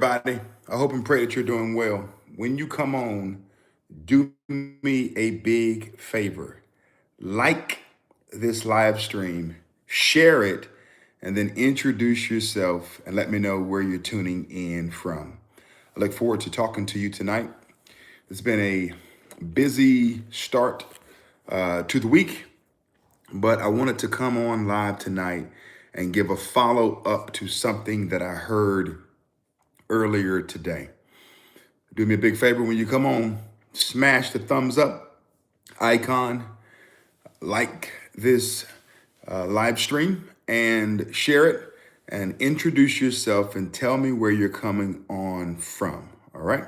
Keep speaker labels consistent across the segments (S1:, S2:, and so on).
S1: Everybody. I hope and pray that you're doing well. When you come on, do me a big favor. Like this live stream, share it, and then introduce yourself and let me know where you're tuning in from. I look forward to talking to you tonight. It's been a busy start to the week, but I wanted to come on live tonight and give a follow up to something that I heard earlier today. Do me a big favor when you come on, smash the thumbs up icon, like this live stream, and share it and introduce yourself and tell me where you're coming on from. All right,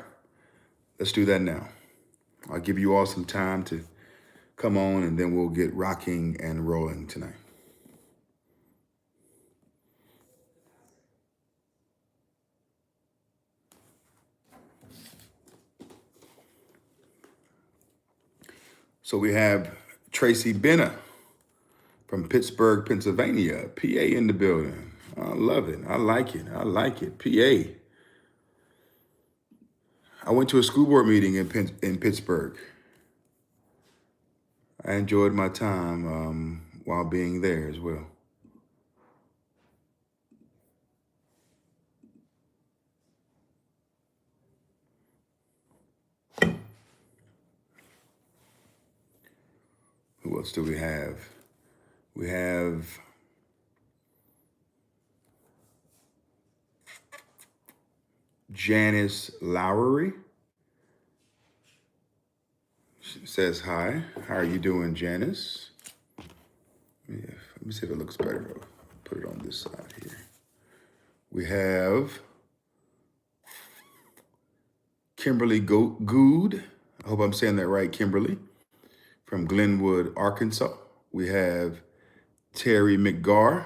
S1: let's do that now. I'll give you all some time to come on and then we'll get rocking and rolling tonight. So we have Tracy Benner from Pittsburgh, Pennsylvania, PA in the building. I love it. I like it. I like it. PA. I went to a school board meeting in Pittsburgh. I enjoyed my time while being there as well. Who else do we have? We have Janice Lowry. She says hi. How are you doing, Janice? Yeah, let me see if it looks better. I'll put it on this side here. We have Kimberly Good. I hope I'm saying that right, Kimberly, from Glenwood, Arkansas. We have Terry McGar,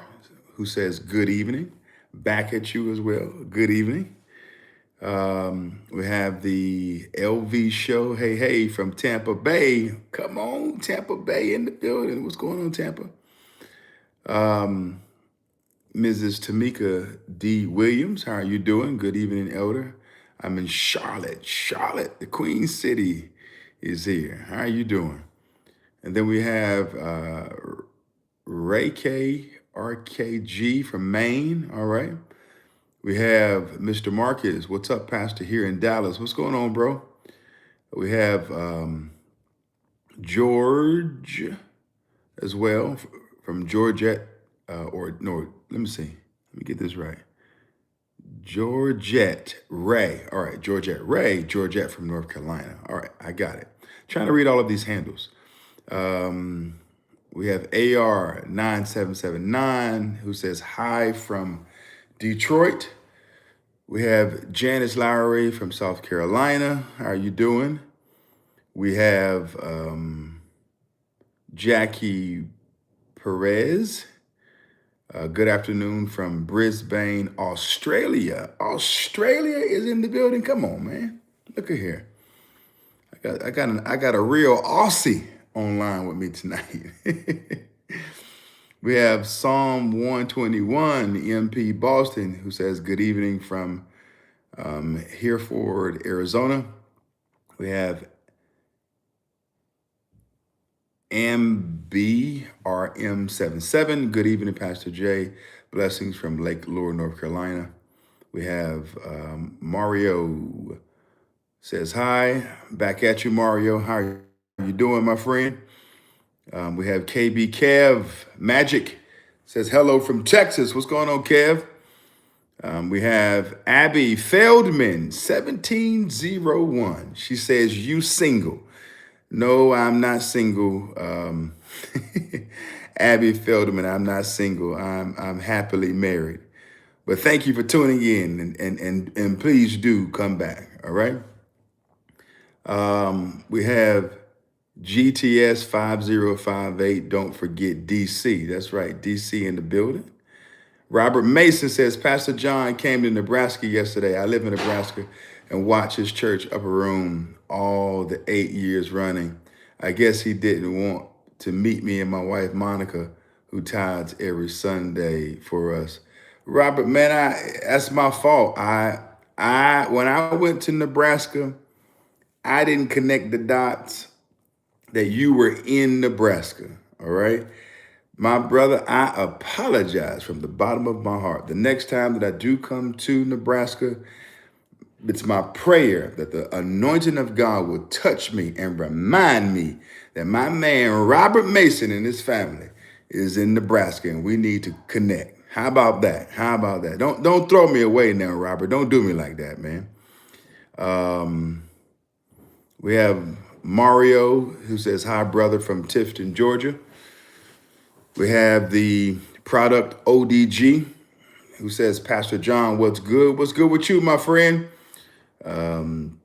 S1: who says good evening. Back at you as well. Good evening. We have the LV show. Hey, from Tampa Bay. Come on, Tampa Bay in the building. What's going on, Tampa? Mrs. Tamika D. Williams, how are you doing? Good evening, Elder. I'm in Charlotte. Charlotte, the Queen City, is here. How are you doing? And then we have Ray K. RKG from Maine. All right. We have Mr. Marcus. What's up, Pastor, here in Dallas? What's going on, bro? We have George as well from Georgette, let me see. Let me get this right. Georgette Ray. All right, Georgette Ray, Georgette from North Carolina. All right, I got it. Trying to read all of these handles. We have AR9779 who says hi from Detroit. We have Janice Lowry from South Carolina. How are you doing? We have Jackie Perez. Good afternoon from Brisbane, Australia. Australia is in the building. Come on, man. Look at here. I got a real Aussie online with me tonight. We have Psalm 121, MP Boston, who says good evening from Hereford, Arizona. We have MBRM77. Good evening, Pastor Jay. Blessings from Lake Lure, North Carolina. We have Mario says hi. Back at you, Mario. How are you doing, my friend? We have KB Kev Magic says hello from Texas. What's going on, Kev? We have Abby Feldman 1701. She says you single. No, I'm not single. Abby Feldman, I'm not single. I'm happily married. But thank you for tuning in and please do come back. All right. We have GTS 5058. Don't forget DC. That's right. DC in the building. Robert Mason says, Pastor John came to Nebraska yesterday. I live in Nebraska and watch his church upper room all the 8 years running. I guess he didn't want to meet me and my wife, Monica, who tithes every Sunday for us. Robert, man, that's my fault. I When I went to Nebraska, I didn't connect the dots that you were in Nebraska. All right. My brother, I apologize from the bottom of my heart. The next time that I do come to Nebraska, it's my prayer that the anointing of God will touch me and remind me that my man, Robert Mason, and his family is in Nebraska and we need to connect. How about that? How about that? Don't throw me away now, Robert. Don't do me like that, man. We have Mario who says, hi, brother, from Tifton, Georgia. We have the product ODG who says, Pastor John, what's good? What's good with you, my friend? Jam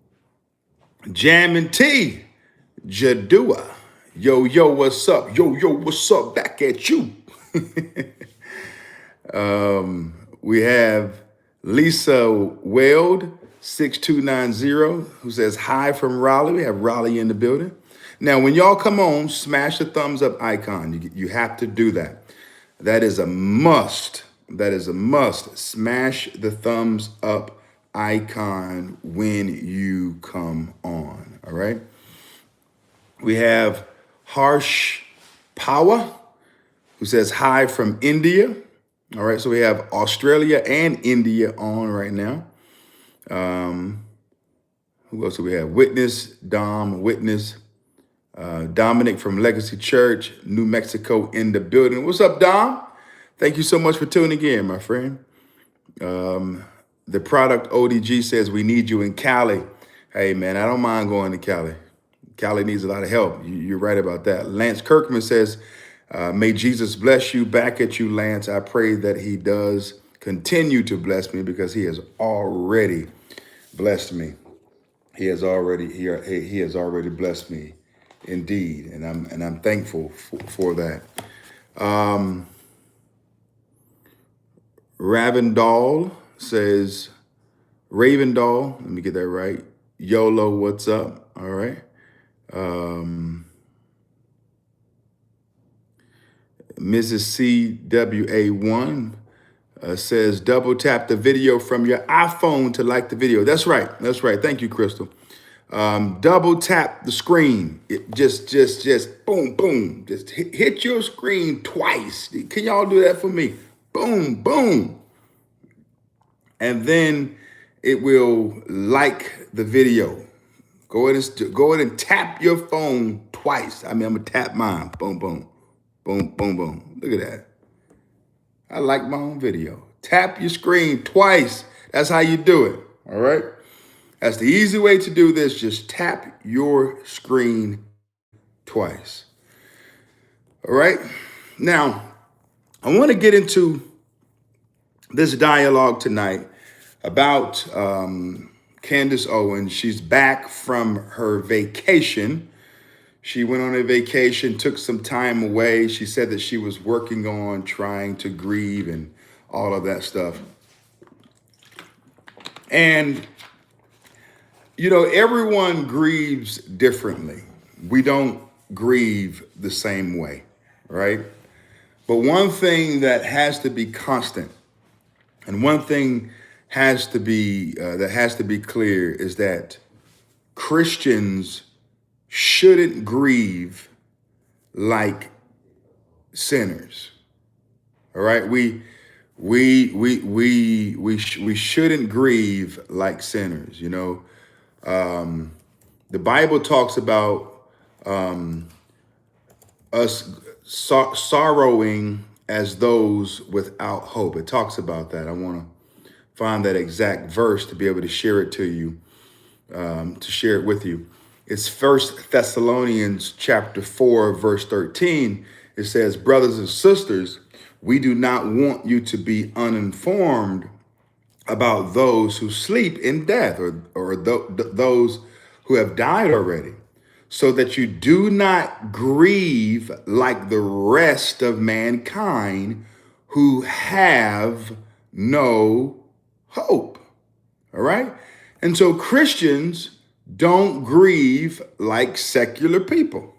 S1: and T, Jadua. Yo, yo, what's up? Yo, yo, what's up? Back at you. We have Lisa Weld, 6290, who says, hi from Raleigh. We have Raleigh in the building. Now, when y'all come on, smash the thumbs up icon. You have to do that. That is a must. That is a must. Smash the thumbs up icon when you come on. All right. We have Harsh Power, who says hi from India. All right. So we have Australia and India on right now. Who else do we have? Witness, Dominic from Legacy Church, New Mexico in the building. What's up, Dom? Thank you so much for tuning in, my friend. The product ODG says we need you in Cali. Hey, man, I don't mind going to Cali. Cali needs a lot of help. You're right about that. Lance Kirkman says, may Jesus bless you. Back at you, Lance. I pray that he does continue to bless me because he has already blessed me. He has already blessed me indeed. And I'm thankful for that. Ravendall says, Ravendall, let me get that right. YOLO, what's up? All right. Mrs. CWA1 says, double tap the video from your iPhone to like the video. That's right. That's right. Thank you, Crystal. Double tap the screen. It just boom, boom. Just hit your screen twice. Can y'all do that for me? Boom, boom. And then it will like the video. Go ahead and tap your phone twice. I mean, I'm gonna tap mine. Boom, boom, boom, boom, boom. Look at that. I like my own video. Tap your screen twice. That's how you do it. All right. That's the easy way to do this. Just tap your screen twice. All right. Now, I want to get into this dialogue tonight about Candace Owens. She's back from her vacation. She went on a vacation, took some time away. She said that she was working on trying to grieve and all of that stuff. And, you know, everyone grieves differently. We don't grieve the same way, right? But one thing that has to be constant, and one thing has to be clear, is that Christians shouldn't grieve like sinners. All right, we shouldn't grieve like sinners. You know, the Bible talks about us sorrowing as those without hope. It talks about that. I want to find that exact verse to be able to share it to you, to share it with you. It's 1 Thessalonians chapter 4, verse 13. It says, brothers and sisters, we do not want you to be uninformed about those who sleep in death, or those who have died already, so that you do not grieve like the rest of mankind who have no hope. All right? And so Christians don't grieve like secular people.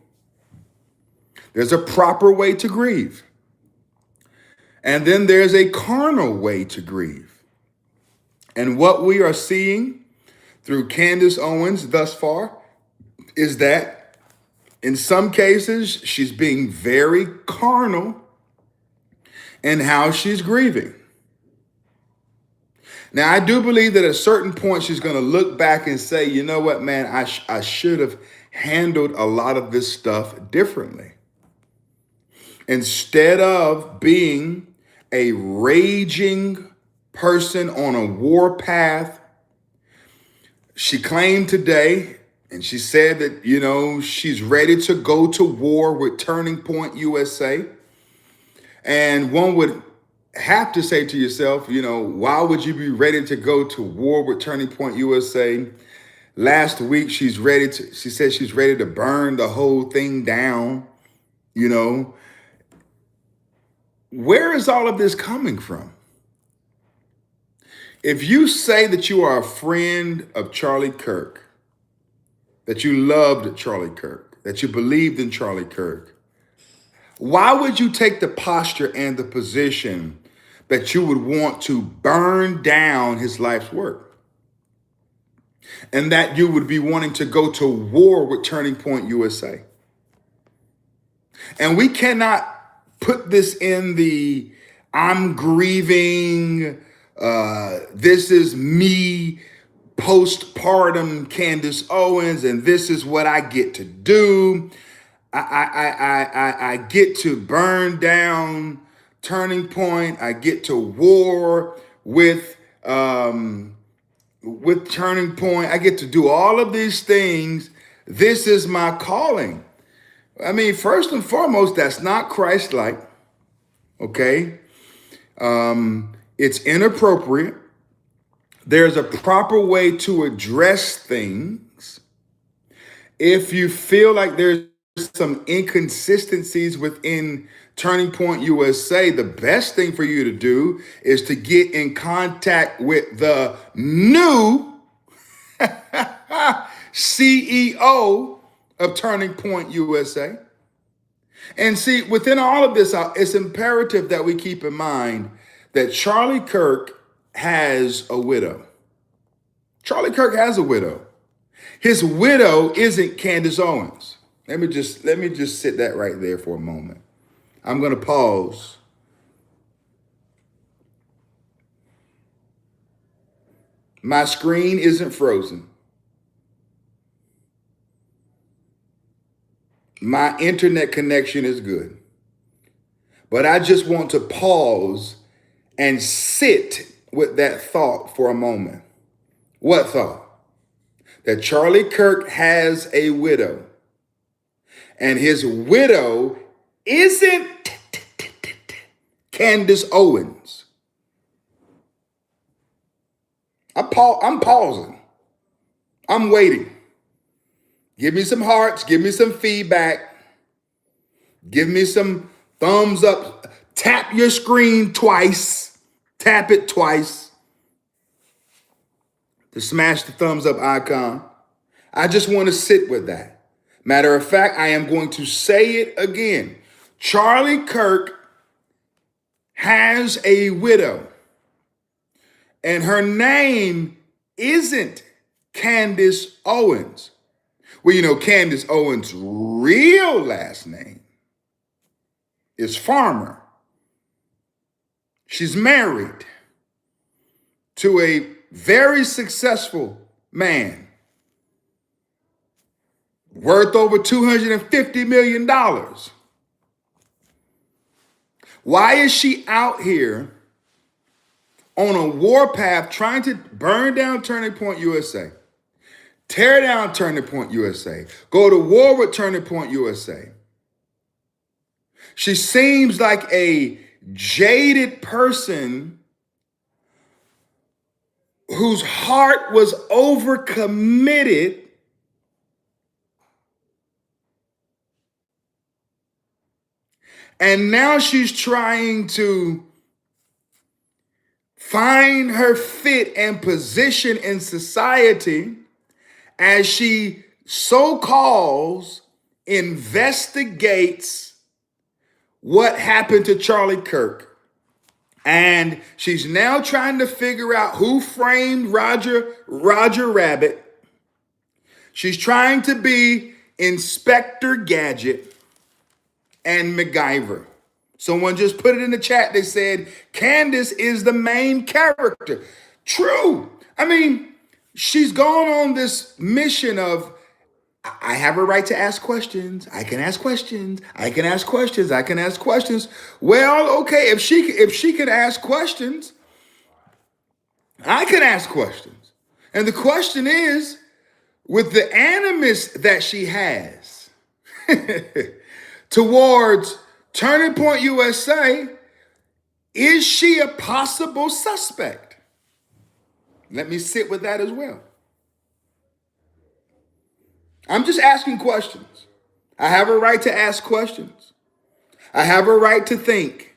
S1: There's a proper way to grieve. And then there's a carnal way to grieve. And what we are seeing through Candace Owens thus far is that in some cases, she's being very carnal in how she's grieving. Now, I do believe that at a certain point, she's going to look back and say, you know what, man, I should have handled a lot of this stuff differently. Instead of being a raging person on a war path, she claimed today, and she said that, she's ready to go to war with Turning Point USA. And one would have to say to yourself, why would you be ready to go to war with Turning Point USA? Last week, she said she's ready to burn the whole thing down. Where is all of this coming from? If you say that you are a friend of Charlie Kirk, that you loved Charlie Kirk, that you believed in Charlie Kirk, why would you take the posture and the position that you would want to burn down his life's work? And that you would be wanting to go to war with Turning Point USA? And we cannot put this in the I'm grieving, this is me postpartum Candace Owens, and this is what I get to do. I get to burn down Turning Point. I get to war with Turning Point. I get to do all of these things. This is my calling. I mean, first and foremost, that's not Christ-like. Okay, it's inappropriate. There's a proper way to address things. If you feel like there's some inconsistencies within Turning Point USA, the best thing for you to do is to get in contact with the new CEO of Turning Point USA. And see, within all of this, it's imperative that we keep in mind that Charlie Kirk has a widow. Charlie Kirk has a widow. His widow isn't Candace Owens. Let me just sit that right there for a moment. I'm going to pause. My screen isn't frozen. My internet connection is good. But I just want to pause and sit with that thought for a moment. What thought? That Charlie Kirk has a widow. And his widow isn't Candace Owens. I'm pausing. I'm waiting. Give me some hearts. Give me some feedback. Give me some thumbs up. Tap your screen twice. Tap it twice to smash the thumbs up icon. I just want to sit with that. Matter of fact, I am going to say it again. Charlie Kirk has a widow, and her name isn't Candace Owens. Well, Candace Owens' real last name is Farmer. She's married to a very successful man worth over $250 million. Why is she out here on a war path trying to burn down Turning Point USA? Tear down Turning Point USA. Go to war with Turning Point USA. She seems like a jaded person whose heart was overcommitted and now she's trying to find her fit and position in society as she so-calls investigates what happened to Charlie Kirk. And she's now trying to figure out who framed Roger Rabbit. She's trying to be Inspector Gadget and MacGyver. Someone just put it in the chat. They said Candace is the main character. True. I mean, she's gone on this mission of I have a right to ask questions. I can ask questions. I can ask questions. I can ask questions. Well, okay, if she can ask questions, I can ask questions. And the question is, with the animus that she has towards Turning Point USA, is she a possible suspect? Let me sit with that as well. I'm just asking questions. I have a right to ask questions. I have a right to think.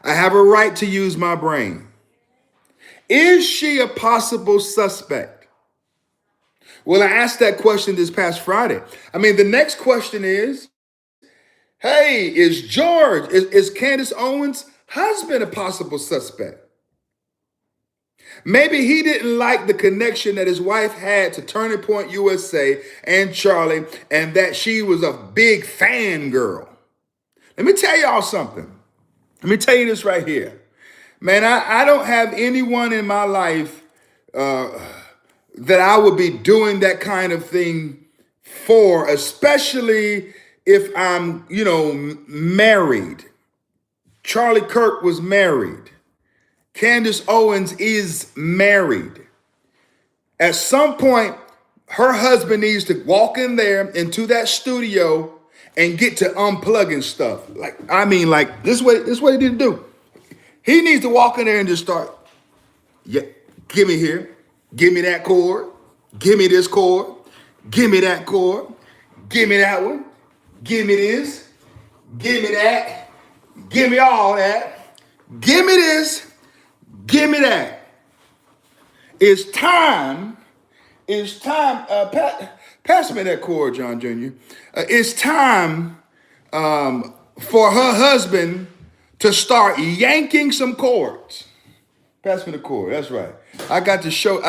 S1: I have a right to use my brain. Is she a possible suspect? Well, I asked that question this past Friday. I mean, the next question is, hey, is Candace Owens' husband a possible suspect? Maybe he didn't like the connection that his wife had to Turning Point USA and Charlie, and that she was a big fan girl. Let me tell y'all something. Let me tell you this right here. Man, I don't have anyone in my life that I would be doing that kind of thing for, especially if I'm, married. Charlie Kirk was married. Candace Owens is married. At some point, her husband needs to walk in there into that studio and get to unplugging stuff. Like this is what he need to do. He needs to walk in there and just start, yeah, give me here, give me that cord, give me this cord, give me that cord, give me that one, give me this, give me that, give me all that, give me this, give me that. It's time, pass me that cord, John Jr. It's time for her husband to start yanking some cords. Pass me the cord, that's right. I got to show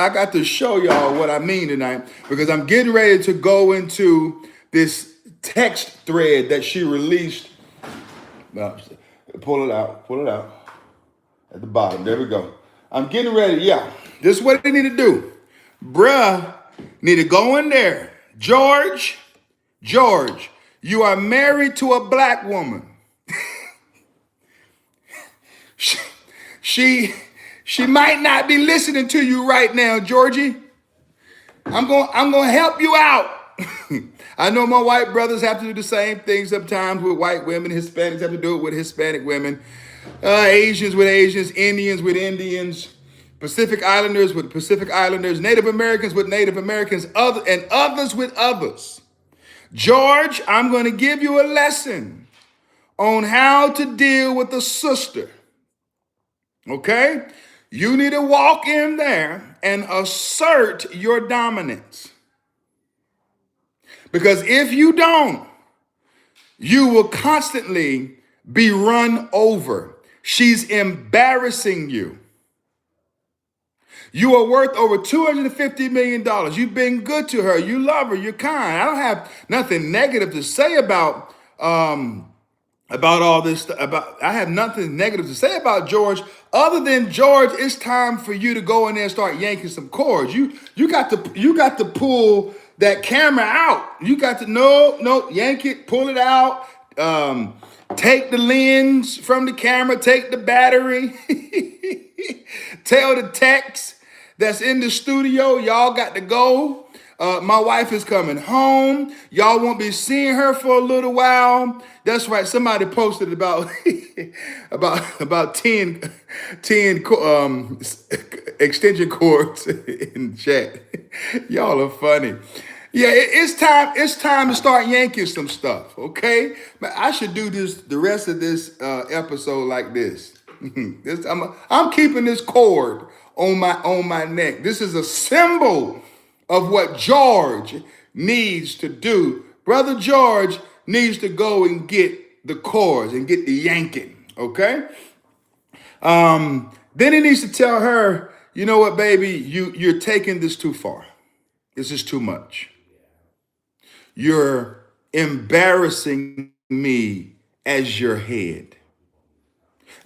S1: y'all what I mean tonight, because I'm getting ready to go into this text thread that she released. Pull it out. At the bottom, there we go. I'm getting ready, yeah. This is what they need to do. Bruh, need to go in there. George, you are married to a black woman. She might not be listening to you right now, Georgie. I'm gonna help you out. I know my white brothers have to do the same thing sometimes with white women. Hispanics have to do it with Hispanic women. Asians with Asians, Indians with Indians, Pacific Islanders with Pacific Islanders, Native Americans with Native Americans, and others with others. George, I'm going to give you a lesson on how to deal with a sister. Okay? You need to walk in there and assert your dominance. Because if you don't, you will constantly be run over. She's embarrassing you. You are worth over $250 million. You've been good to her. You love her. You're kind. I don't have nothing negative to say about all this. I have nothing negative to say about George, other than, George, it's time for you to go in there and start yanking some cords. You got to pull that camera out. You got to no, yank it, pull it out. Take the lens from the camera, take the battery, tell the techs that's in the studio, y'all got to go. My wife is coming home. Y'all won't be seeing her for a little while. That's right. Somebody posted about about 10 extension cords in the chat. Y'all are funny. Yeah, it's time to start yanking some stuff, okay? But I should do the rest of this episode like this. I'm keeping this cord on my neck. This is a symbol of what George needs to do. Brother George needs to go and get the cords and get the yanking, okay? Then he needs to tell her, you know what, baby, you're taking this too far. This is too much. You're embarrassing me as your head.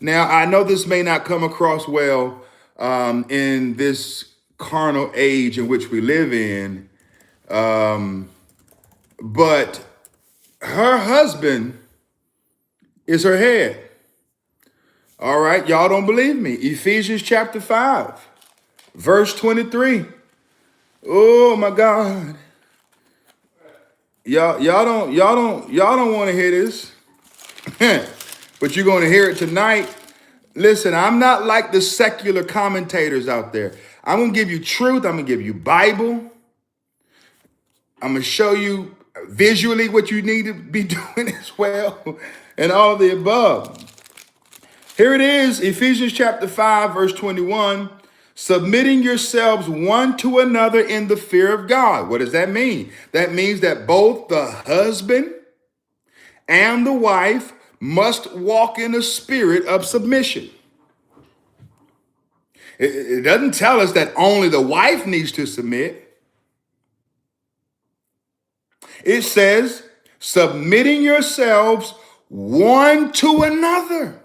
S1: Now, I know this may not come across well in this carnal age in which we live in, but her husband is her head. All right, y'all don't believe me. Ephesians chapter 5, verse 23. Oh my God. Y'all don't want to hear this. But you're going to hear it tonight. Listen, I'm not like the secular commentators out there. I'm going to give you truth. I'm going to give you Bible. I'm going to show you visually what you need to be doing as well, and all of the above. Here it is, Ephesians chapter 5, verse 21. Submitting yourselves one to another in the fear of God. What does that mean? That means that both the husband and the wife must walk in a spirit of submission. It doesn't tell us that only the wife needs to submit. It says, submitting yourselves one to another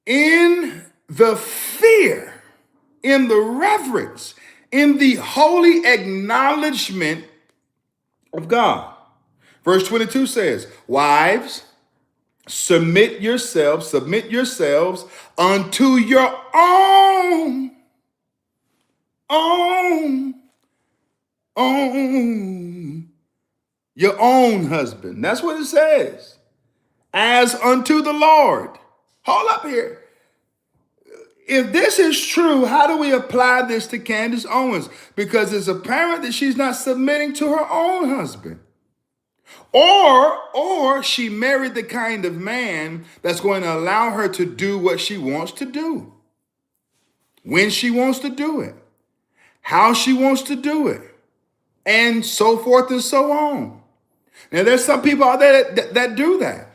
S1: in the fear, in the reverence, in the holy acknowledgement of God. Verse 22 says, wives, submit yourselves unto your your own husband. That's what it says. As unto the Lord. Hold up here. If this is true, how do we apply this to Candace Owens? Because it's apparent that she's not submitting to her own husband. Or she married the kind of man that's going to allow her to do what she wants to do, when she wants to do it, how she wants to do it, and so forth and so on. Now, there's some people out there that do that.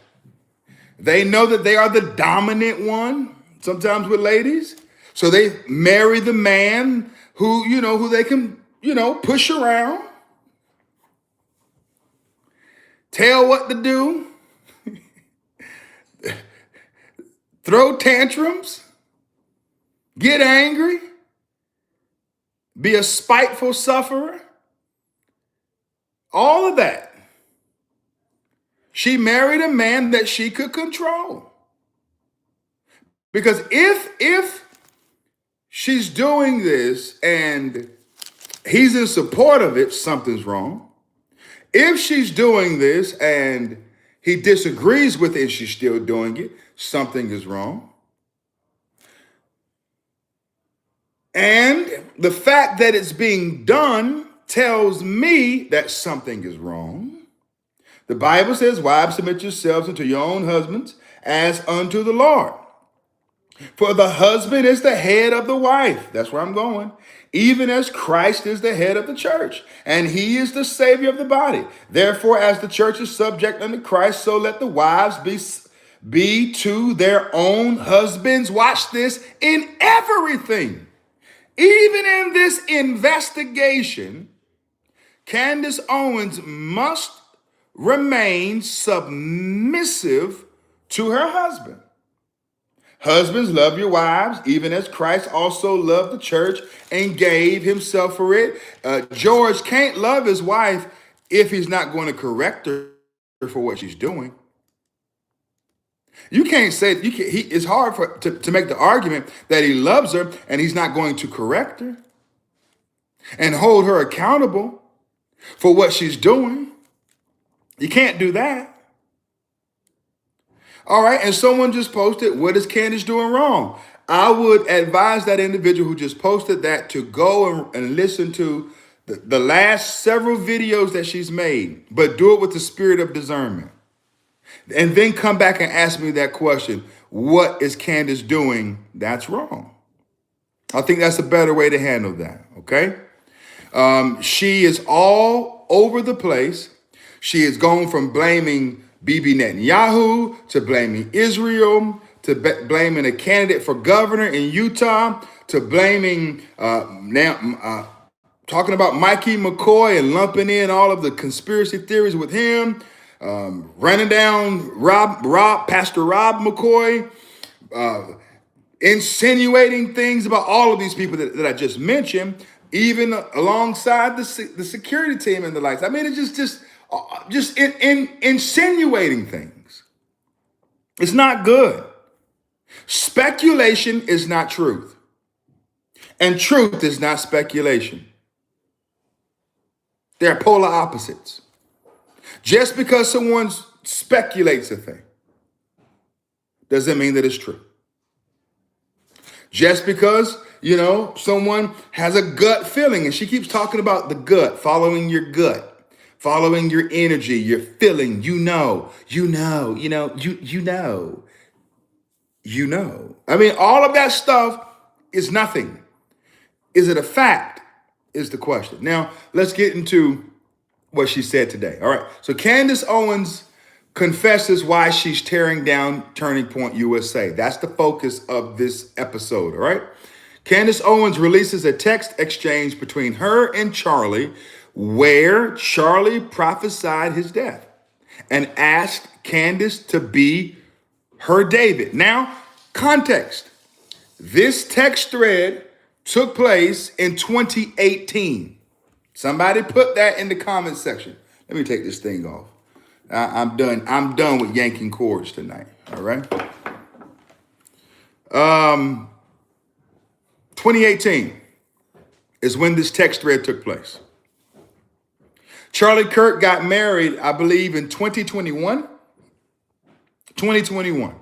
S1: They know that they are the dominant one, sometimes with ladies. So they marry the man who they can, push around, tell what to do, throw tantrums, get angry, be a spiteful sufferer, all of that. She married a man that she could control. Because if she's doing this and he's in support of it, something's wrong. If she's doing this and he disagrees with it and she's still doing it, something is wrong. And the fact that it's being done tells me that something is wrong. The Bible says, wives, submit yourselves unto your own husbands as unto the Lord. For the husband is the head of the wife. That's where I'm going. Even as Christ is the head of the church, and he is the savior of the body. Therefore, as the church is subject unto Christ, so let the wives be to their own husbands. Watch this, in everything. Even in this investigation, Candace Owens must remain submissive to her husband. Husbands, love your wives, even as Christ also loved the church and gave himself for it. George can't love his wife if he's not going to correct her for what she's doing. You can't say, it's hard to make the argument that he loves her and he's not going to correct her and hold her accountable for what she's doing. You can't do that. All right, and someone just posted, what is Candace doing wrong? I would advise that individual who just posted that to go and listen to the last several videos that she's made, but do it with the spirit of discernment. And then come back and ask me that question, what is Candace doing that's wrong? I think that's a better way to handle that, okay? She is all over the place. She is going from blaming Bibi Netanyahu to blaming Israel, to blaming a candidate for governor in Utah, to blaming talking about Mikey McCoy and lumping in all of the conspiracy theories with him, running down Pastor Rob McCoy, insinuating things about all of these people that I just mentioned, even alongside the security team and the likes. I mean, it's just insinuating things. It's not good. Speculation is not truth, and truth is not speculation. They're polar opposites. Just because someone speculates a thing doesn't mean that it's true. Just because, someone has a gut feeling, and she keeps talking about the gut, following your gut, following your energy, your feeling, you know. I mean, all of that stuff is nothing. Is it a fact? Is the question. Now, let's get into what she said today. All right. So Candace Owens confesses why she's tearing down Turning Point USA. That's the focus of this episode. All right. Candace Owens releases a text exchange between her and Charlie where Charlie prophesied his death and asked Candace to be her David. Now, context. This text thread took place in 2018. Somebody put that in the comment section. Let me take this thing off. I'm done. I'm done with yanking cords tonight. All right. 2018 is when this text thread took place. Charlie Kirk got married, I believe, in 2021. 2021.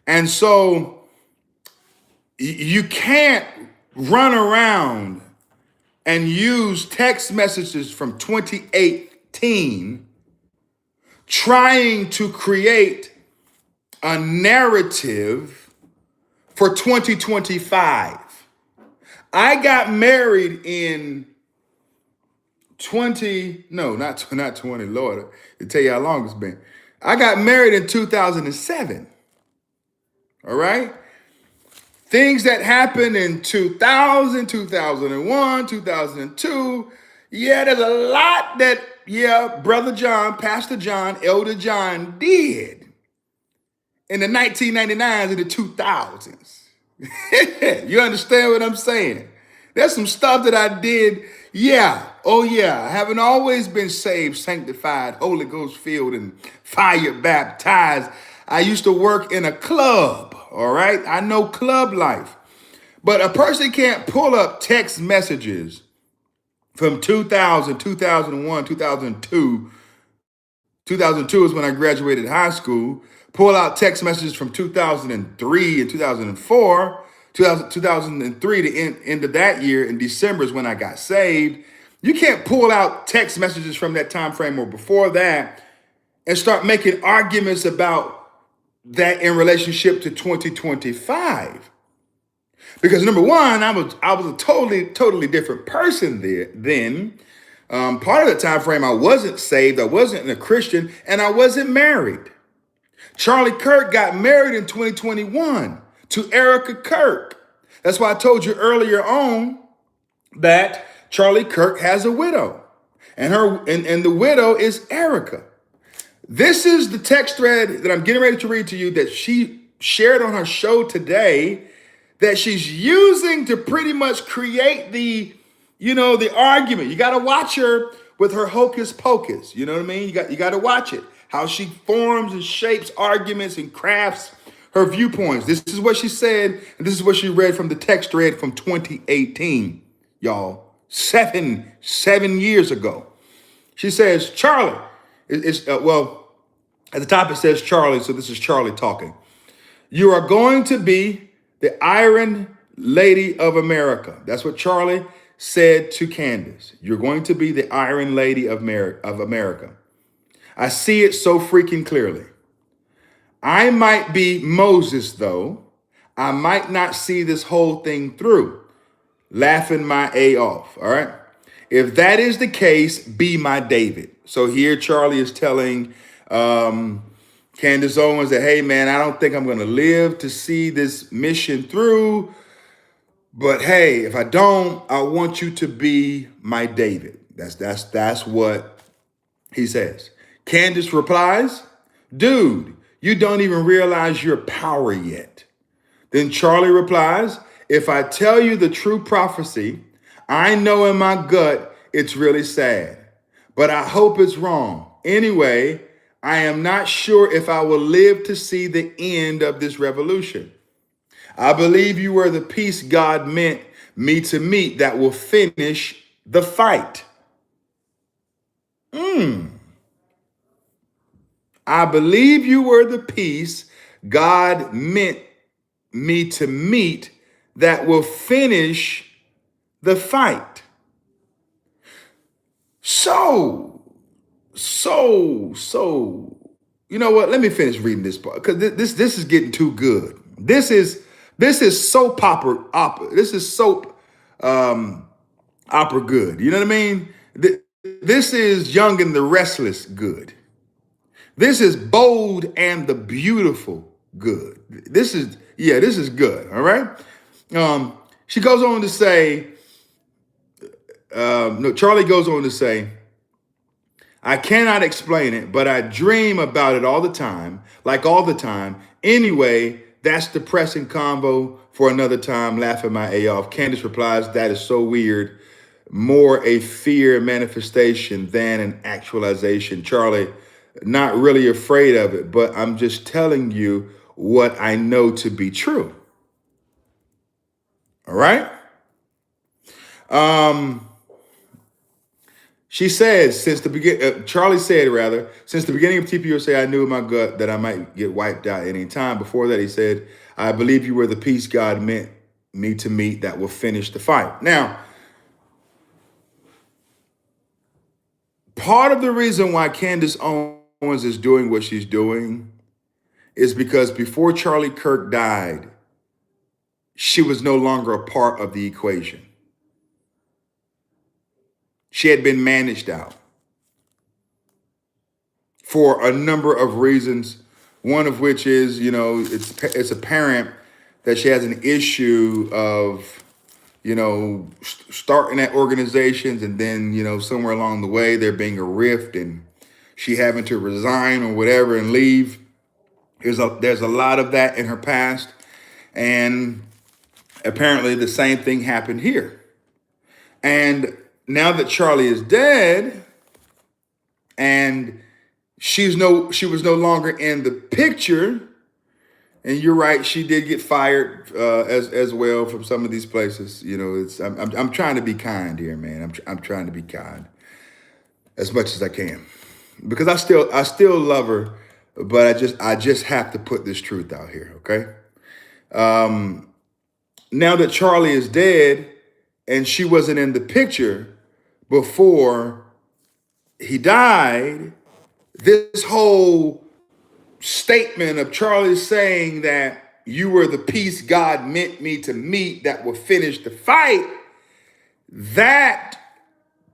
S1: And so you can't run around and use text messages from 2018 trying to create a narrative for 2025. I got married in not 20, Lord, to tell you how long it's been. I got married in 2007. All right? Things that happened in 2000, 2001, 2002. Yeah, there's a lot that, Brother John, Pastor John, Elder John did in the 1999s and the 2000s. You understand what I'm saying? There's some stuff that I did. Yeah. Oh, yeah. I haven't always been saved, sanctified, Holy Ghost filled, and fire baptized. I used to work in a club. All right. I know club life. But a person can't pull up text messages from 2000, 2001, 2002. 2002 is when I graduated high school. Pull out text messages from 2003 and 2004. 2003, the end of that year in December is when I got saved. You can't pull out text messages from that time frame or before that and start making arguments about that in relationship to 2025. Because number one, I was a totally different person then. Part of the time frame I wasn't saved, I wasn't a Christian, and I wasn't married. Charlie Kirk got married in 2021 to Erica Kirk. That's why I told you earlier on that Charlie Kirk has a widow, and the widow is Erica. This is the text thread that I'm getting ready to read to you that she shared on her show today that she's using to pretty much create the argument. You got to watch her with her hocus pocus. You know what I mean? You got to watch it. How she forms and shapes arguments and crafts her viewpoints. This is what she said, and this is what she read from the text thread from 2018, y'all. 7 years ago. She says, Charlie, at the top it says Charlie, so this is Charlie talking. You are going to be the Iron Lady of America. That's what Charlie said to Candace. You're going to be the Iron Lady of America. I see it so freaking clearly. I might be Moses, though. I might not see this whole thing through. Laughing my A off, all right? If that is the case, be my David. So here Charlie is telling Candace Owens said, hey man, I don't think I'm going to live to see this mission through. But hey, if I don't, I want you to be my David. That's what he says. Candace replies, dude, you don't even realize your power yet. Then Charlie replies, if I tell you the true prophecy, I know in my gut it's really sad, but I hope it's wrong. Anyway, I am not sure if I will live to see the end of this revolution. I believe you were the peace God meant me to meet that will finish the fight. I believe you were the peace God meant me to meet that will finish the fight. So, you know what? Let me finish reading this part because this is getting too good. This is soap opera. This is soap opera good. You know what I mean? This is Young and the Restless good. This is Bold and the Beautiful good. This is good. All right. She goes on to say, no, Charlie goes on to say, I cannot explain it, but I dream about it all the time, like all the time. Anyway, that's depressing convo for another time, laughing my A off. Candace replies, that is so weird. More a fear manifestation than an actualization. Charlie, not really afraid of it, but I'm just telling you what I know to be true. All right? She says, Charlie said, rather, since the beginning of TPUSA, I knew in my gut that I might get wiped out any time. Before that, he said, I believe you were the peace God meant me to meet that will finish the fight. Now, part of the reason why Candace Owens is doing what she's doing is because before Charlie Kirk died, she was no longer a part of the equation. She had been managed out for a number of reasons, one of which is, it's apparent that she has an issue of, starting at organizations and then, somewhere along the way there being a rift and she having to resign or whatever and leave. There's a lot of that in her past. And apparently the same thing happened here. And now that Charlie is dead and she was no longer in the picture, and you're right, she did get fired as well from some of these places. I'm trying to be kind here, man. I'm trying to be kind as much as I can because I still love her, but I just have to put this truth out here, okay? Now that Charlie is dead and she wasn't in the picture before he died, this whole statement of Charlie saying that you were the peace God meant me to meet that will finish the fight, that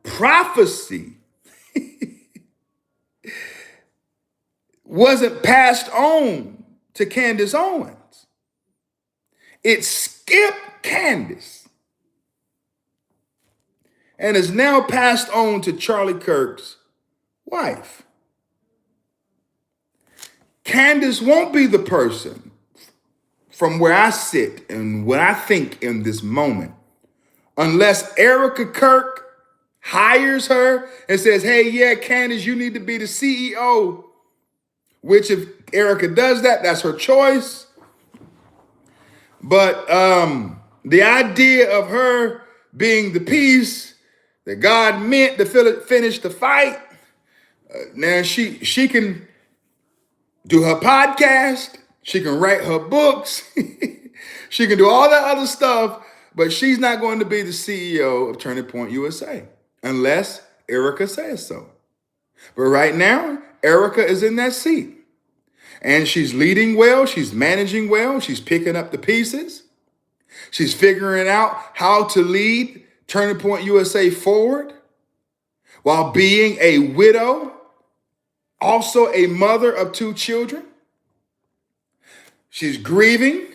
S1: prophecy wasn't passed on to Candace Owens. It skipped Candace and is now passed on to Charlie Kirk's wife. Candace won't be the person from where I sit and what I think in this moment, unless Erica Kirk hires her and says, hey, yeah, Candace, you need to be the CEO, which if Erica does that, that's her choice. But the idea of her being the peace that God meant to finish the fight, now she can do her podcast, she can write her books, she can do all that other stuff, but she's not going to be the CEO of Turning Point USA unless Erica says so. But right now, Erica is in that seat and she's leading well, she's managing well, she's picking up the pieces, she's figuring out how to lead Turning Point USA forward while being a widow, also a mother of 2 children. She's grieving.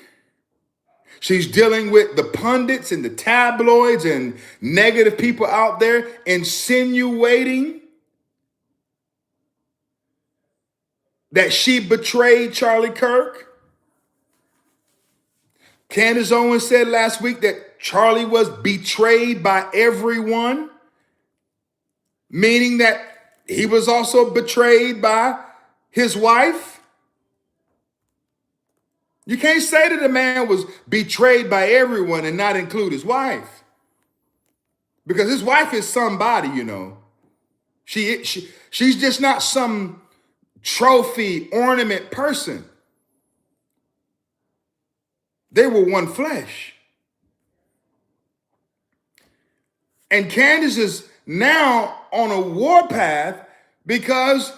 S1: She's dealing with the pundits and the tabloids and negative people out there insinuating that she betrayed Charlie Kirk. Candace Owens said last week that Charlie was betrayed by everyone, meaning that he was also betrayed by his wife. You can't say that a man was betrayed by everyone and not include his wife. Because his wife is somebody, you know. She's just not some trophy ornament person. They were one flesh. And Candace is now on a warpath because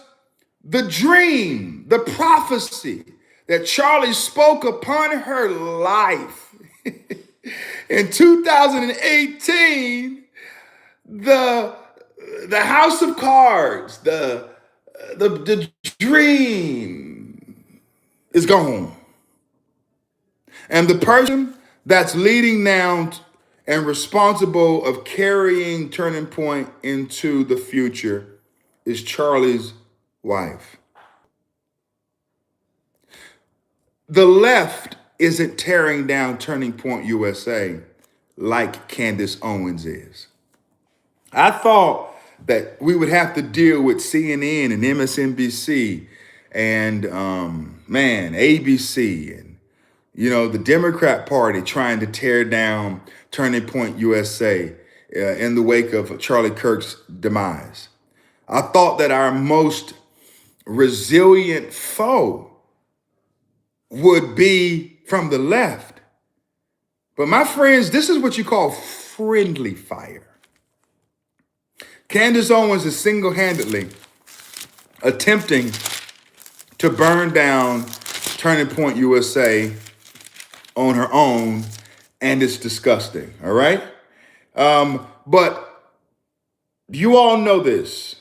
S1: the dream, the prophecy that Charlie spoke upon her life in 2018, the house of cards, the dream is gone. And the person that's leading now and responsible of carrying Turning Point into the future is Charlie's wife. The left isn't tearing down Turning Point USA like Candace Owens is. I thought that we would have to deal with CNN and MSNBC and ABC and the Democrat Party trying to tear down Turning Point USA in the wake of Charlie Kirk's demise. I thought that our most resilient foe would be from the left. But my friends, this is what you call friendly fire. Candace Owens is single-handedly attempting to burn down Turning Point USA on her own, and it's disgusting, all right? But you all know this,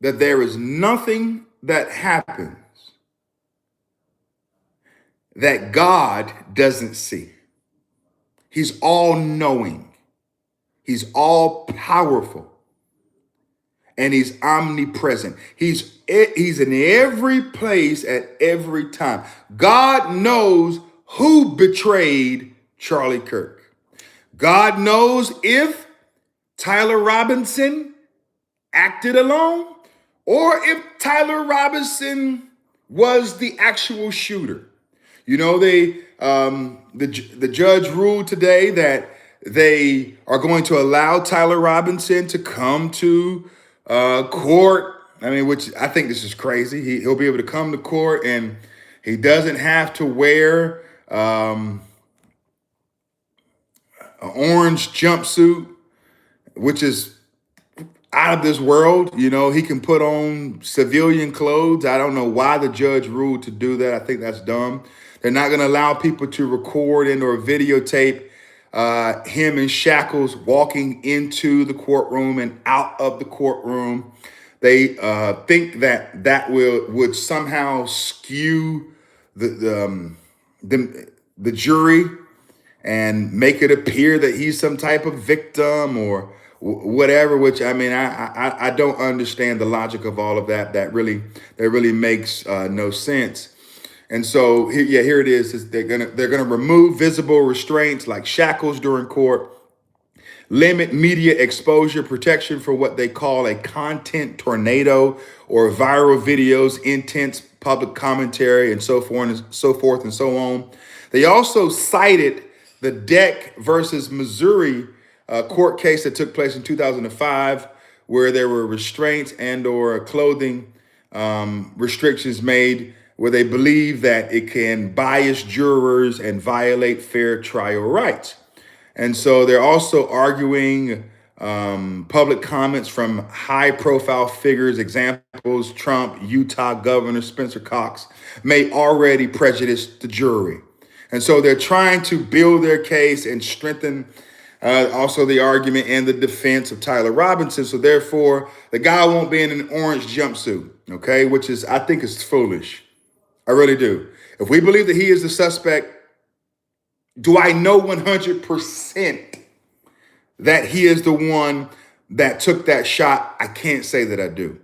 S1: that there is nothing that happens that God doesn't see. He's all-knowing. He's all-powerful. And he's omnipresent. He's in every place at every time. God knows who betrayed Charlie Kirk. God knows if Tyler Robinson acted alone or if Tyler Robinson was the actual shooter. You know, the judge ruled today that they are going to allow Tyler Robinson to come to court. I mean, which I think this is crazy. He'll be able to come to court and he doesn't have to wear an orange jumpsuit, which is out of this world. You know, he can put on civilian clothes. I don't know why the judge ruled to do that. I think that's dumb. They're not going to allow people to record and or videotape him in shackles walking into the courtroom and out of the courtroom. They think that would somehow skew the jury and make it appear that he's some type of victim or whatever. Which I mean, I don't understand the logic of all of that. That really makes no sense. And so here it is. They're gonna remove visible restraints like shackles during court, limit media exposure, protection for what they call a content tornado or viral videos, intense public commentary, and so forth and so on. They also cited the Deck versus Missouri court case that took place in 2005, where there were restraints and or clothing restrictions made where they believe that it can bias jurors and violate fair trial rights. And so they're also arguing public comments from high-profile figures, examples, Trump, Utah Governor Spencer Cox, may already prejudice the jury. And so they're trying to build their case and strengthen also the argument and the defense of Tyler Robinson. So therefore, the guy won't be in an orange jumpsuit, okay, which is, I think is foolish. I really do. If we believe that he is the suspect, do I know 100% that he is the one that took that shot? I can't say that I do.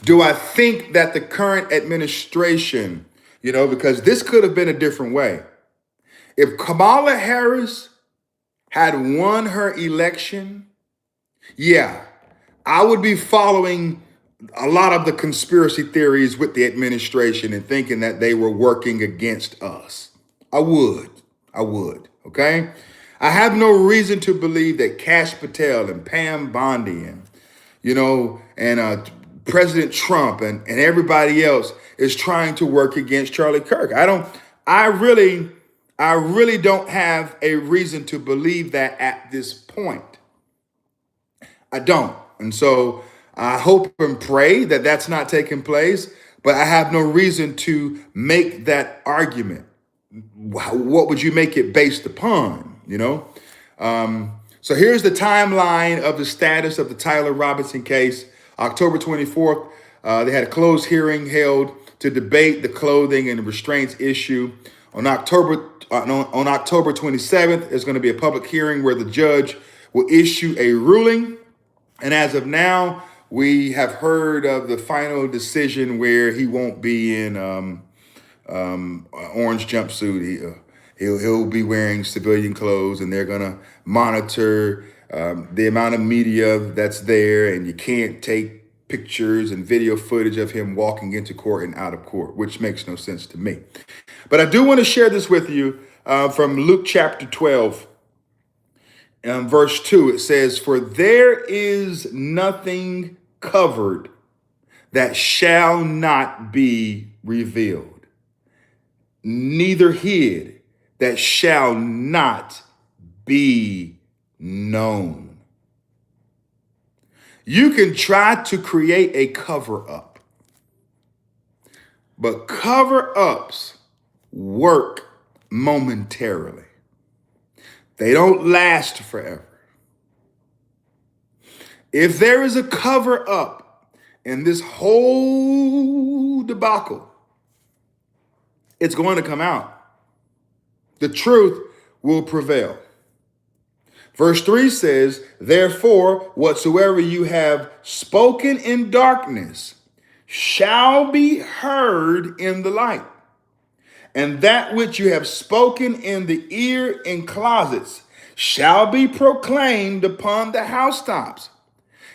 S1: Do I think that the current administration, because this could have been a different way. If Kamala Harris had won her election, yeah, I would be following a lot of the conspiracy theories with the administration and thinking that they were working against us. I would. Okay? I have no reason to believe that Kash Patel and Pam Bondi and President Trump and everybody else is trying to work against Charlie Kirk. I really don't have a reason to believe that at this point. I don't. And so I hope and pray that that's not taking place, but I have no reason to make that argument. What would you make it based upon, So here's the timeline of the status of the Tyler Robinson case. October 24th, they had a closed hearing held to debate the clothing and restraints issue. On October 27th, there's going to be a public hearing where the judge will issue a ruling. And as of now, we have heard of the final decision where he won't be in orange jumpsuit. He'll be wearing civilian clothes, and they're gonna monitor the amount of media that's there, and you can't take pictures and video footage of him walking into court and out of court, which makes no sense to me. But I do want to share this with you from Luke chapter 12. Verse 2, it says, "For there is nothing covered that shall not be revealed, neither hid that shall not be known." You can try to create a cover-up, but cover-ups work momentarily. They don't last forever. If there is a cover up in this whole debacle, it's going to come out. The truth will prevail. Verse 3 says, "Therefore, whatsoever you have spoken in darkness shall be heard in the light. And that which you have spoken in the ear in closets shall be proclaimed upon the housetops."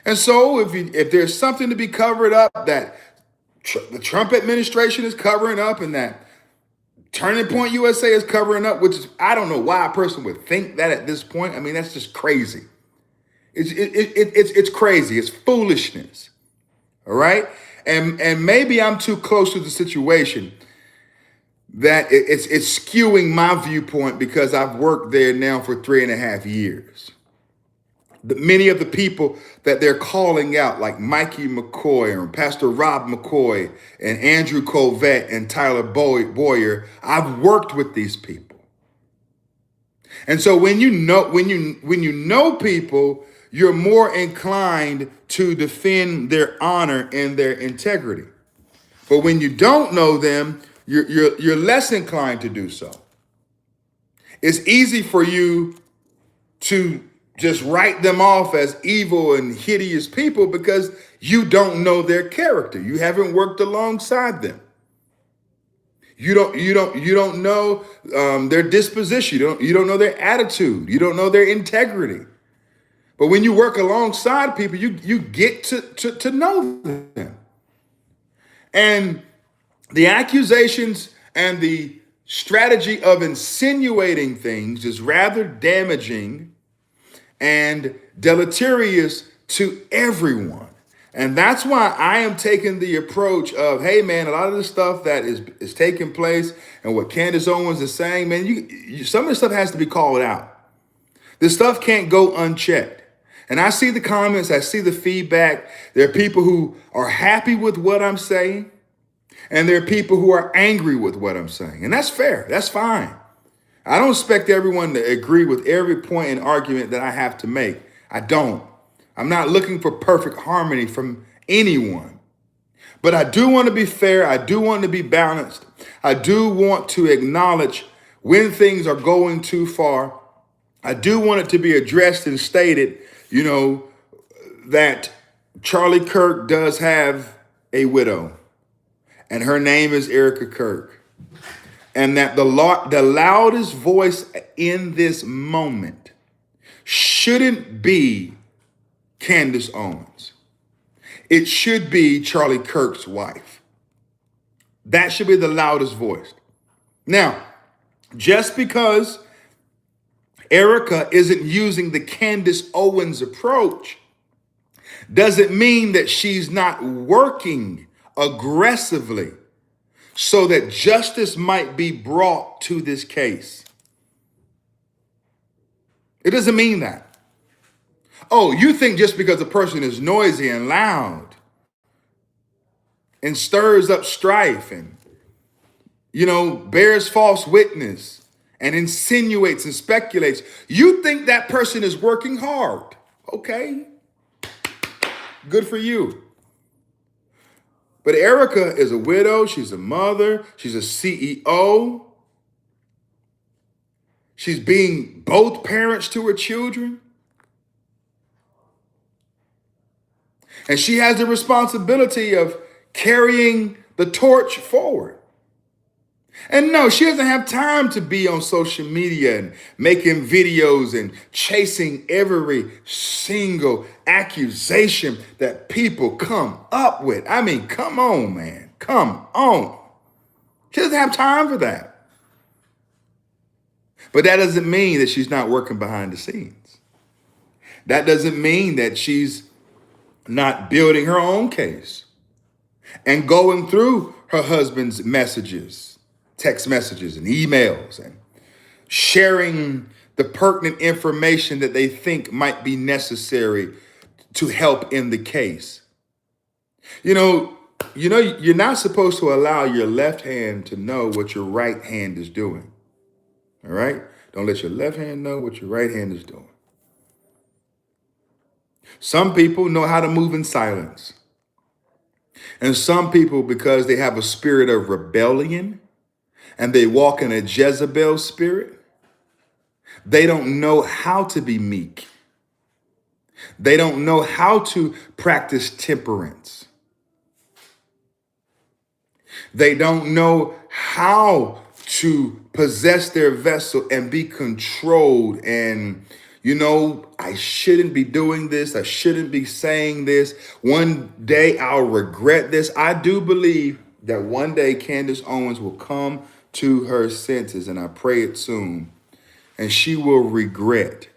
S1: And so if there's something to be covered up that the Trump administration is covering up and that Turning Point USA is covering up, which is, I don't know why a person would think that at this point. I mean, that's just crazy. It's crazy. It's foolishness. All right. And maybe I'm too close to the situation that it's skewing my viewpoint because I've worked there now for 3.5 years. Many of the people that they're calling out, like Mikey McCoy and Pastor Rob McCoy and Andrew Colvett and Tyler Boyer, I've worked with these people. And so when you know people, you're more inclined to defend their honor and their integrity. But when you don't know them, you're less inclined to do so. It's easy for you to just write them off as evil and hideous people because you don't know their character. You haven't worked alongside them. You don't know their disposition. You don't know their attitude. You don't know their integrity. But when you work alongside people, you get to know them. And the accusations and the strategy of insinuating things is rather damaging and deleterious to everyone. And that's why I am taking the approach of, hey, man, a lot of the stuff that is taking place and what Candace Owens is saying, man, some of the stuff has to be called out. This stuff can't go unchecked. And I see the comments, I see the feedback. There are people who are happy with what I'm saying, and there are people who are angry with what I'm saying. And that's fair. That's fine. I don't expect everyone to agree with every point and argument that I have to make. I don't. I'm not looking for perfect harmony from anyone. But I do want to be fair. I do want to be balanced. I do want to acknowledge when things are going too far. I do want it to be addressed and stated, you know, that Charlie Kirk does have a widow, and her name is Erica Kirk. And that the loudest voice in this moment shouldn't be Candace Owens. It should be Charlie Kirk's wife. That should be the loudest voice. Now, just because Erica isn't using the Candace Owens approach doesn't mean that she's not working aggressively so that justice might be brought to this case. It doesn't mean that. Oh, you think just because a person is noisy and loud and stirs up strife and, bears false witness and insinuates and speculates, you think that person is working hard. Okay, good for you. But Erica is a widow. She's a mother. She's a CEO. She's being both parents to her children. And she has the responsibility of carrying the torch forward. And no, she doesn't have time to be on social media and making videos and chasing every single accusation that people come up with. I mean, come on, man. Come on. She doesn't have time for that. But that doesn't mean that she's not working behind the scenes. That doesn't mean that she's not building her own case and going through her husband's messages, text messages and emails, and sharing the pertinent information that they think might be necessary to help in the case. You're not supposed to allow your left hand to know what your right hand is doing. All right? Don't let your left hand know what your right hand is doing. Some people know how to move in silence. And some people, because they have a spirit of rebellion and they walk in a Jezebel spirit, they don't know how to be meek. They don't know how to practice temperance. They don't know how to possess their vessel and be controlled. And, I shouldn't be doing this. I shouldn't be saying this. One day I'll regret this. I do believe that one day Candace Owens will come to her senses, and I pray it soon. And she will regret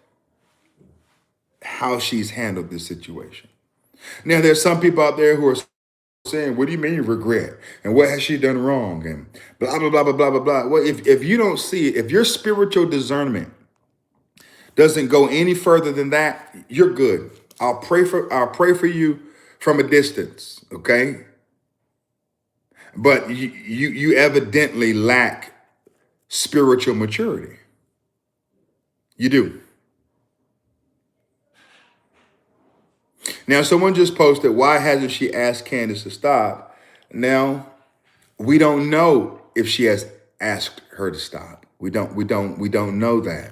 S1: how she's handled this situation. Now, there's some people out there who are saying, what do you mean you regret? And what has she done wrong? And blah, blah, blah, blah, blah, blah, blah. Well, if you don't see it, if your spiritual discernment doesn't go any further than that, you're good. I'll pray for you from a distance, okay? But you evidently lack spiritual maturity. You do. Now, someone just posted, why hasn't she asked Candace to stop? Now, we don't know if she has asked her to stop. We don't know that.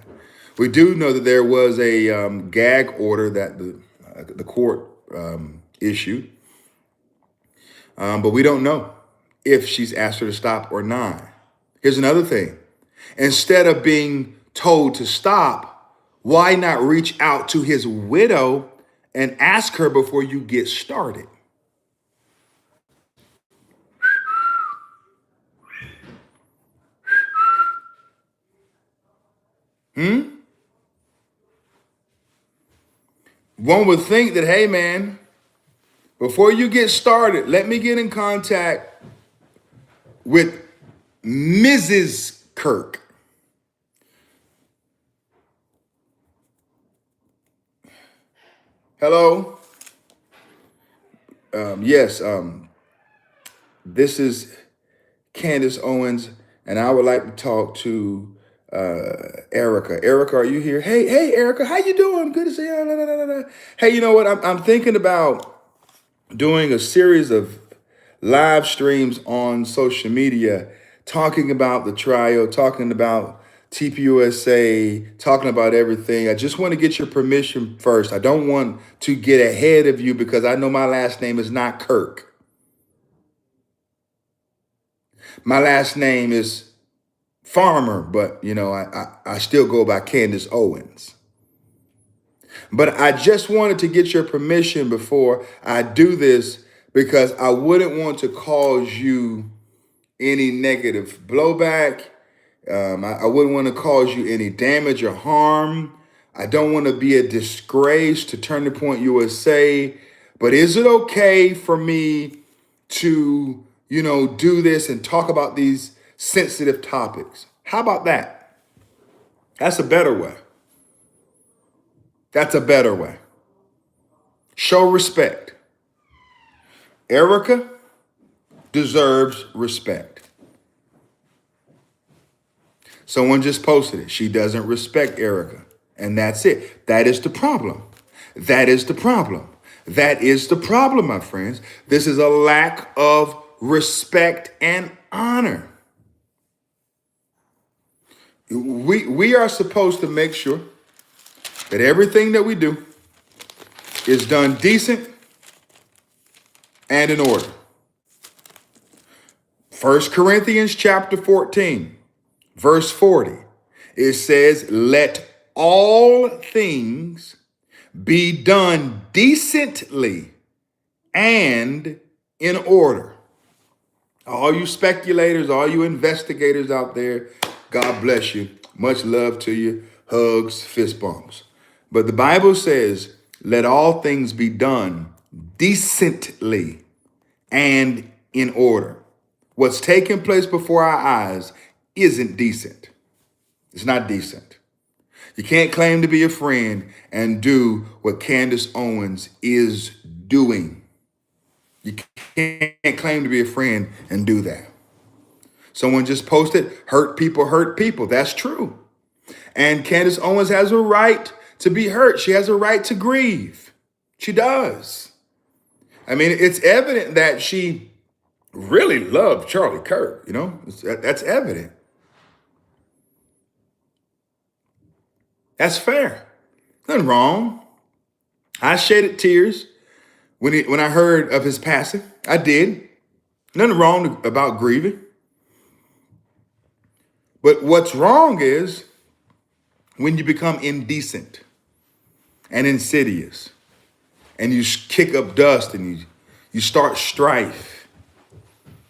S1: We do know that there was a gag order that the court issued, but we don't know if she's asked her to stop or not. Here's another thing. Instead of being told to stop, why not reach out to his widow and ask her before you get started? One would think that, hey, man, before you get started, let me get in contact with Mrs. Kirk. Hello? Yes, this is Candace Owens, and I would like to talk to Erica. Erica, are you here? Hey, Erica, how you doing? Good to see you. La, la, la, la. Hey, you know what? I'm thinking about doing a series of live streams on social media, talking about the trial, talking about TPUSA, talking about everything. I just want to get your permission first. I don't want to get ahead of you because I know my last name is not Kirk. My last name is Farmer, but I still go by Candace Owens. But I just wanted to get your permission before I do this because I wouldn't want to cause you any negative blowback. I wouldn't want to cause you any damage or harm. I don't want to be a disgrace to Turning Point USA. But is it okay for me to, do this and talk about these sensitive topics? How about that? That's a better way. That's a better way. Show respect. Erica deserves respect. Someone just posted it. She doesn't respect Erica. And that's it. That is the problem. That is the problem. That is the problem, my friends. This is a lack of respect and honor. We are supposed to make sure that everything that we do is done decent and in order. 1 Corinthians chapter 14, verse 40, it says, let all things be done decently and in order. All you speculators, all you investigators out there, God bless you. Much love to you. Hugs, fist bumps. But the Bible says, let all things be done decently and in order. What's taking place before our eyes isn't decent. It's not decent. You can't claim to be a friend and do what Candace Owens is doing. You can't claim to be a friend and do that. Someone just posted, hurt people hurt people. That's true. And Candace Owens has a right to be hurt. She has a right to grieve. She does. I mean, it's evident that she really loved Charlie Kirk, that's evident. That's fair. Nothing wrong. I shedded tears when I heard of his passing. I did. Nothing wrong about grieving. But what's wrong is when you become indecent and insidious and you kick up dust and you start strife.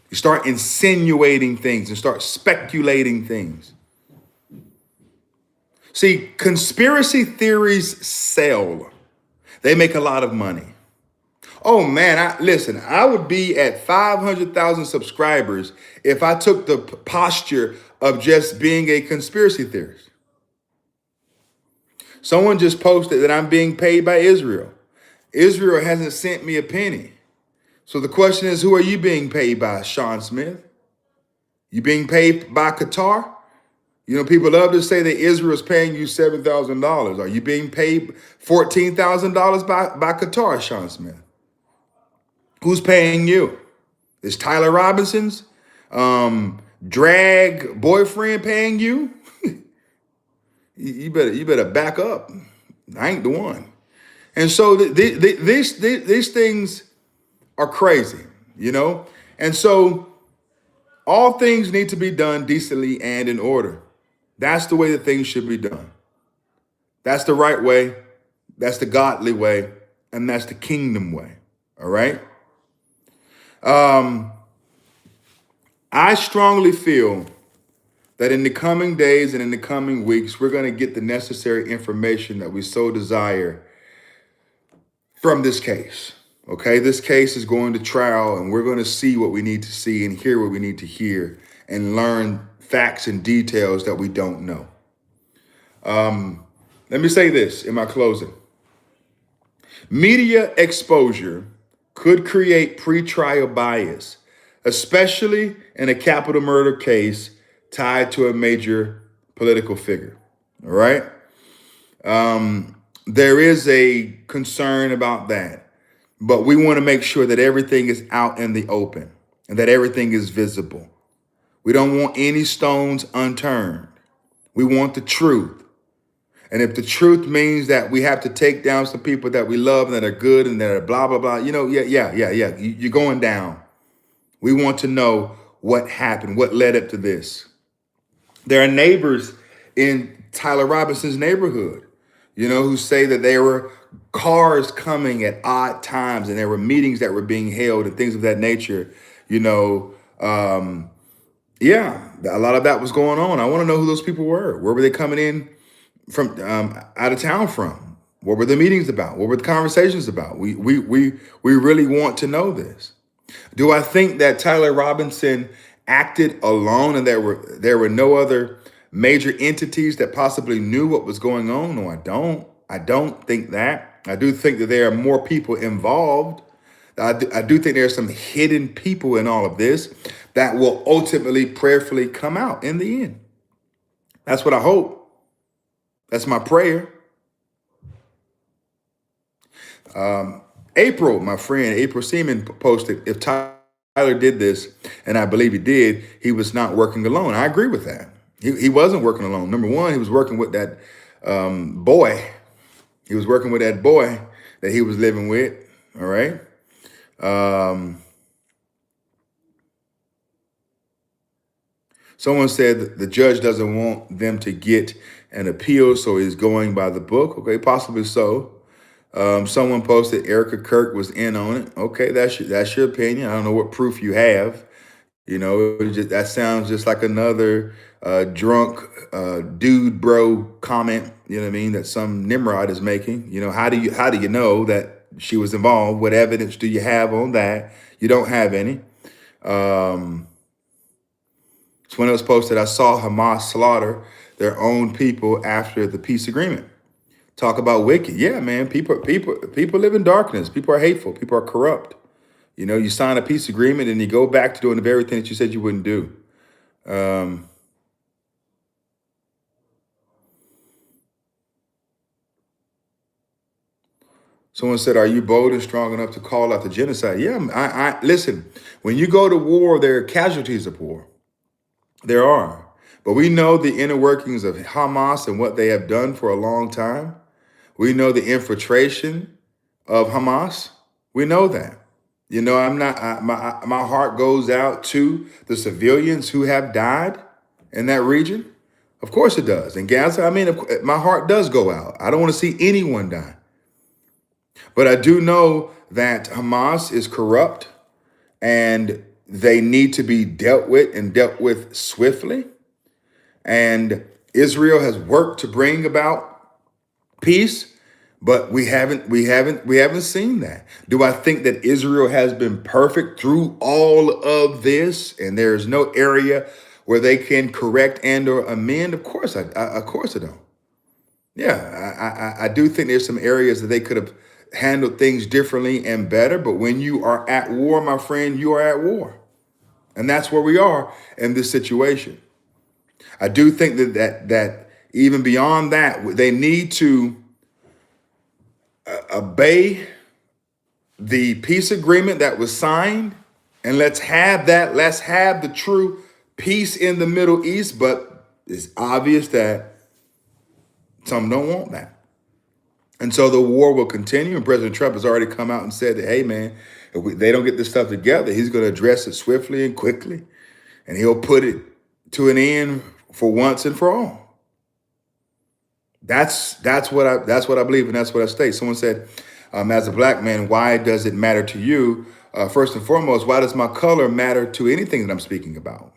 S1: You start insinuating things and start speculating things. See, conspiracy theories sell. They make a lot of money. Oh man, I would be at 500,000 subscribers if I took the posture of just being a conspiracy theorist. Someone just posted that I'm being paid by Israel. Israel hasn't sent me a penny. So the question is, who are you being paid by, Sean Smith? You being paid by Qatar? People love to say that Israel is paying you $7,000. Are you being paid $14,000 by Qatar, Sean Smith? Who's paying you? Is Tyler Robinson's drag boyfriend paying you? you better back up. I ain't the one. And so these things are crazy, And so all things need to be done decently and in order. That's the way that things should be done. That's the right way. That's the godly way. And that's the kingdom way. All right. I strongly feel that in the coming days and in the coming weeks, we're going to get the necessary information that we so desire from this case. Okay. This case is going to trial and we're going to see what we need to see and hear what we need to hear and learn facts and details that we don't know. Let me say this in my closing. Media exposure could create pretrial bias, especially in a capital murder case tied to a major political figure. All right. There is a concern about that, but we want to make sure that everything is out in the open. and that everything is visible. We don't want any stones unturned. We want the truth. And if the truth means that we have to take down some people that we love and that are good and that are blah, blah, blah, yeah. You're going down. We want to know what happened, what led up to this. There are neighbors in Tyler Robinson's neighborhood, who say that there were cars coming at odd times and there were meetings that were being held and things of that nature. You know, yeah, a lot of that was going on. I want to know who those people were. Where were they coming in from out of town from? What were the meetings about? What were the conversations about? We really want to know this. Do I think that Tyler Robinson acted alone and there were no other major entities that possibly knew what was going on? No, I don't. I don't think that. I do think that there are more people involved. I do think there are some hidden people in all of this that will ultimately, prayerfully come out in the end. That's what I hope. That's my prayer. April, my friend, April Seaman posted, if Tyler did this, and I believe he did, he was not working alone. I agree with that. He wasn't working alone. Number one, he was working with that boy. He was working with that boy that he was living with. All right. Someone said the judge doesn't want them to get an appeal, so he's going by the book. Okay, possibly so. Someone posted Erica Kirk was in on it. Okay, that's your opinion. I don't know what proof you have. That sounds just like another drunk dude bro comment. You know what I mean? That some Nimrod is making. How do you know that she was involved? What evidence do you have on that? You don't have any. Someone else posted, I saw Hamas slaughter their own people after the peace agreement. Talk about wicked. Yeah, man. People live in darkness. People are hateful. People are corrupt. You sign a peace agreement and you go back to doing the very thing that you said you wouldn't do. Someone said, are you bold and strong enough to call out the genocide? Yeah, I listen, when you go to war, there are casualties of war. There are. But we know the inner workings of Hamas and what they have done for a long time. We know the infiltration of Hamas. We know that. My heart goes out to the civilians who have died in that region. Of course it does. In Gaza, my heart does go out. I don't want to see anyone die. But I do know that Hamas is corrupt and they need to be dealt with and dealt with swiftly. And Israel has worked to bring about peace, but we haven't seen that. Do I think that Israel has been perfect through all of this and there's no area where they can correct and or amend? Of course I don't. Yeah, I do think there's some areas that they could have handled things differently and better. But when you are at war, my friend, you are at war. And that's where we are in this situation. I do think that even beyond that, they need to obey the peace agreement that was signed. And let's have the true peace in the Middle East. But it's obvious that some don't want that. And so the war will continue. And President Trump has already come out and said that, hey, man, if they don't get this stuff together, he's going to address it swiftly and quickly. And he'll put it to an end for once and for all. That's what I believe, and that's what I state. Someone said, as a black man, why does it matter to you? First and foremost, why does my color matter to anything that I'm speaking about?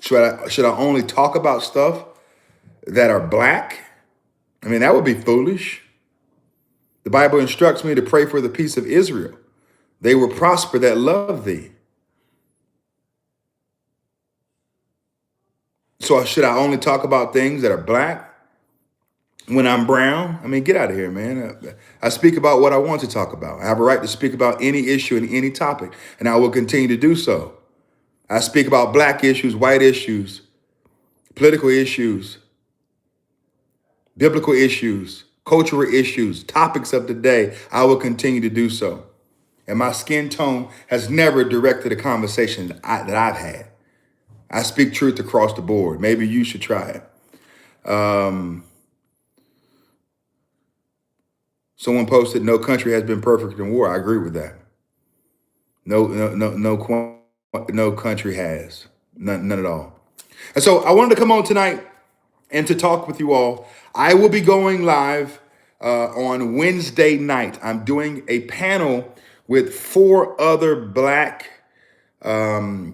S1: Should I only talk about stuff that are black? That would be foolish. The Bible instructs me to pray for the peace of Israel. They will prosper that love thee. So should I only talk about things that are black when I'm brown? Get out of here, man. I speak about what I want to talk about. I have a right to speak about any issue and any topic, and I will continue to do so. I speak about black issues, white issues, political issues, biblical issues, cultural issues, topics of the day. I will continue to do so. and my skin tone has never directed a conversation that I've had. I speak truth across the board. Maybe you should try it. Someone posted, "No country has been perfect in war." I agree with that. No country has. None at all. And so I wanted to come on tonight and to talk with you all. I will be going live on Wednesday night. I'm doing a panel with 4 other Black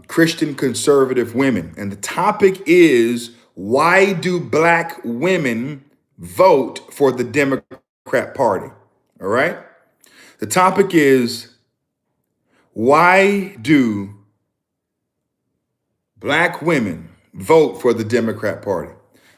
S1: Christian conservative women. And the topic is, why do Black women vote for the Democrat Party? All right. The topic is, why do Black women vote for the Democrat Party?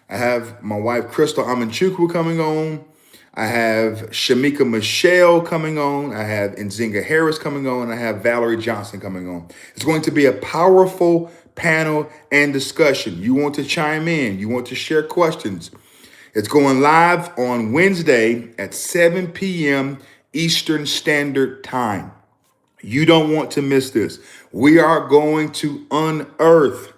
S1: I have my wife, Crystal Amanchukwu, coming on. I have Shamika Michelle coming on. I have Nzinga Harris coming on. I have Valerie Johnson coming on. It's going to be a powerful panel and discussion. You want to chime in. You want to share questions. It's going live on Wednesday at 7 p.m. Eastern Standard Time. You don't want to miss this. We are going to unearth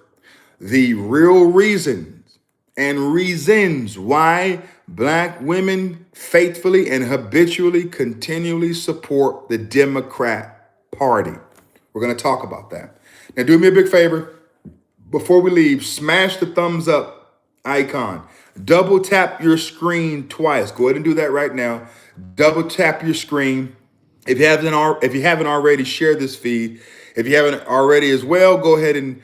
S1: the real reasons and reasons why Black women faithfully and habitually continually support the Democrat Party. We're going to talk about that. Now, do me a big favor. Before we leave, smash the thumbs up icon. Double tap your screen twice. Go ahead and do that right now. Double tap your screen. If you haven't already, share this feed. If you haven't already as well, go ahead and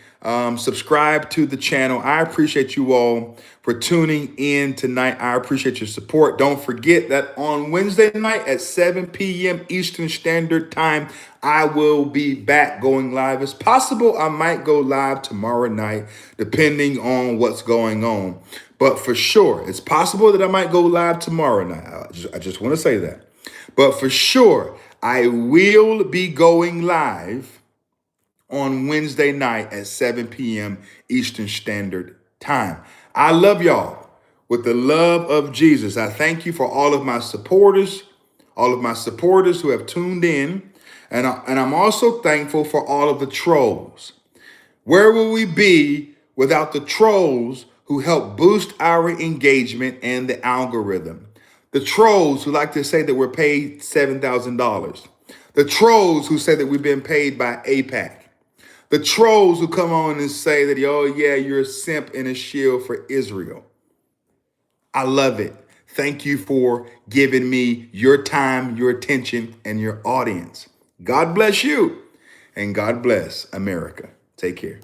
S1: subscribe to the channel. I appreciate you all for tuning in tonight. I appreciate your support. Don't forget that on Wednesday night at 7 p.m. Eastern Standard Time, I will be back going live. It's possible I might go live tomorrow night, depending on what's going on. But for sure, it's possible that I might go live tomorrow night. I just want to say that. But for sure, I will be going live on Wednesday night at 7 p.m. Eastern Standard Time. I love y'all with the love of Jesus. I thank you for all of my supporters who have tuned in. And I'm also thankful for all of the trolls. Where will we be without the trolls who help boost our engagement and the algorithm? The trolls who like to say that we're paid $7,000. The trolls who say that we've been paid by APAC. The trolls who come on and say that, oh yeah, you're a simp and a shield for Israel. I love it. Thank you for giving me your time, your attention, and your audience. God bless you, and God bless America. Take care.